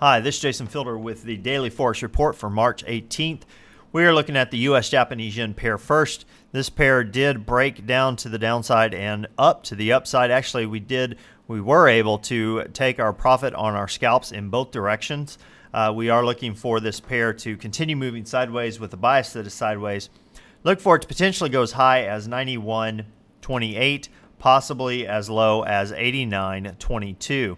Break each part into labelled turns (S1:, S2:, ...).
S1: Hi, this is Jason Fielder with the Daily Forex Report for March 18th. We are looking at the US-Japanese yen pair first. This pair did break down to the downside and up to the upside. Actually, we were able to take our profit on our scalps in both directions. We are looking for this pair to continue moving sideways with a bias that is sideways. Look for it to potentially go as high as 91.28, possibly as low as 89.22.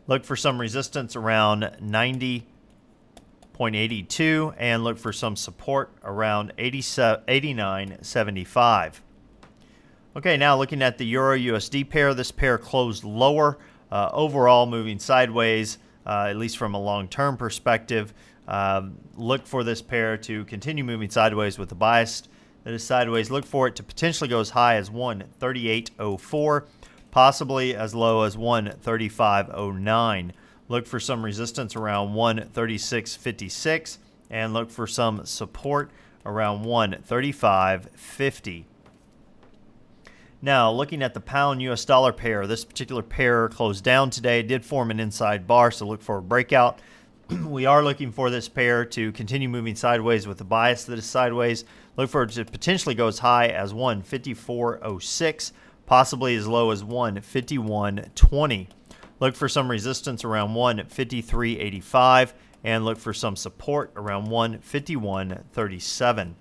S1: Look for some resistance around 90.82 and look for some support around 89.75. Okay, now looking at the Euro-USD pair, this pair closed lower, overall moving sideways, at least from a long-term perspective. Look for this pair to continue moving sideways with a bias that is sideways. Look for it to potentially go as high as 138.04. Possibly as low as 135.09. Look for some resistance around 136.56 and look for some support around 135.50. Now, looking at the pound US dollar pair, this particular pair closed down today. It did form an inside bar, so look for a breakout. We are looking for this pair to continue moving sideways with a bias that is sideways. Look for it to potentially go as high as 154.06. Possibly as low as 151.20. Look for some resistance around 153.85 and look for some support around 151.37.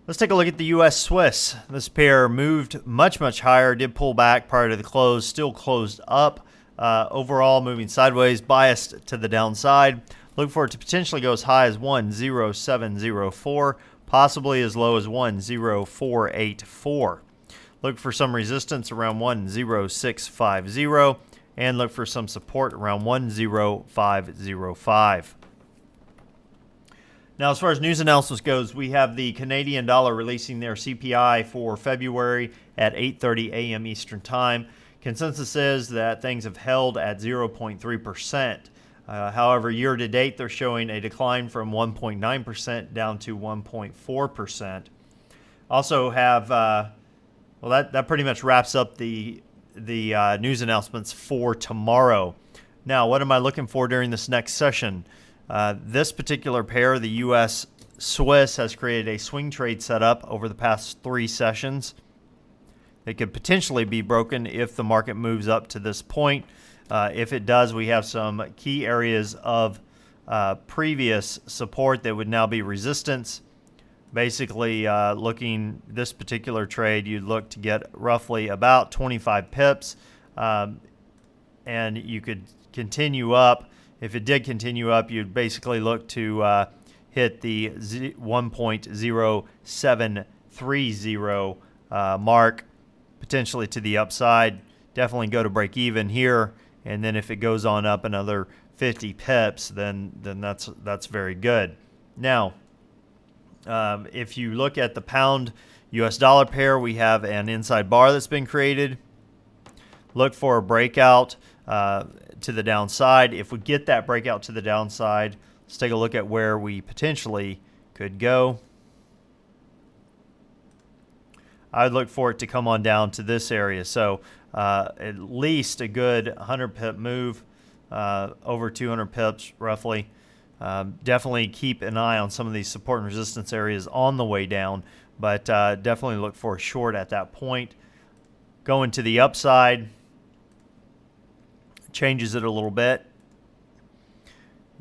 S1: Let's take a look at the US Swiss. This pair moved much higher, did pull back prior to the close, still closed up. Overall moving sideways, biased to the downside. Look for it to potentially go as high as 107.04, possibly as low as 104.84. Look for some resistance around 10650 and look for some support around 10505. Now, as far as news announcements goes, we have the Canadian dollar releasing their CPI for February at 8:30 a.m. Eastern Time. Consensus is that things have held at 0.3%. However, year to date, they're showing a decline from 1.9% down to 1.4%. Also have well, that pretty much wraps up the news announcements for tomorrow. Now, what am I looking for during this next session? This particular pair, the US Swiss, has created a swing trade setup over the past 3 sessions. It could potentially be broken if the market moves up to this point. If it does, we have some key areas of previous support that would now be resistance. Basically, looking this particular trade, you'd look to get roughly about 25 pips, and you could continue up. If it did continue up, you'd basically look to hit the 1.0730 mark, potentially to the upside. Definitely go to break even here, and then if it goes on up another 50 pips, then that's very good. Now, if you look at the pound US dollar pair, we have an inside bar that's been created. Look for a breakout to the downside. If we get that breakout to the downside, let's take a look at where we potentially could go. I would look for it to come on down to this area. So at least a good 100 pip move, over 200 pips roughly. Definitely keep an eye on some of these support and resistance areas on the way down, but definitely look for a short at that point. Going to the upside changes it a little bit.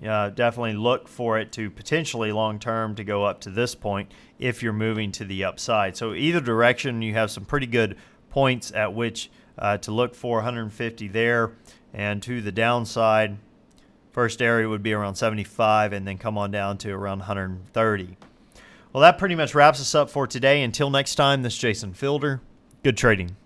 S1: Definitely look for it to potentially long-term to go up to this point if you're moving to the upside. So either direction, you have some pretty good points at which to look for. 150 there, and to the downside, first area would be around 75 and then come on down to around 130. Well, that pretty much wraps us up for today. Until next time, this is Jason Fielder. Good trading.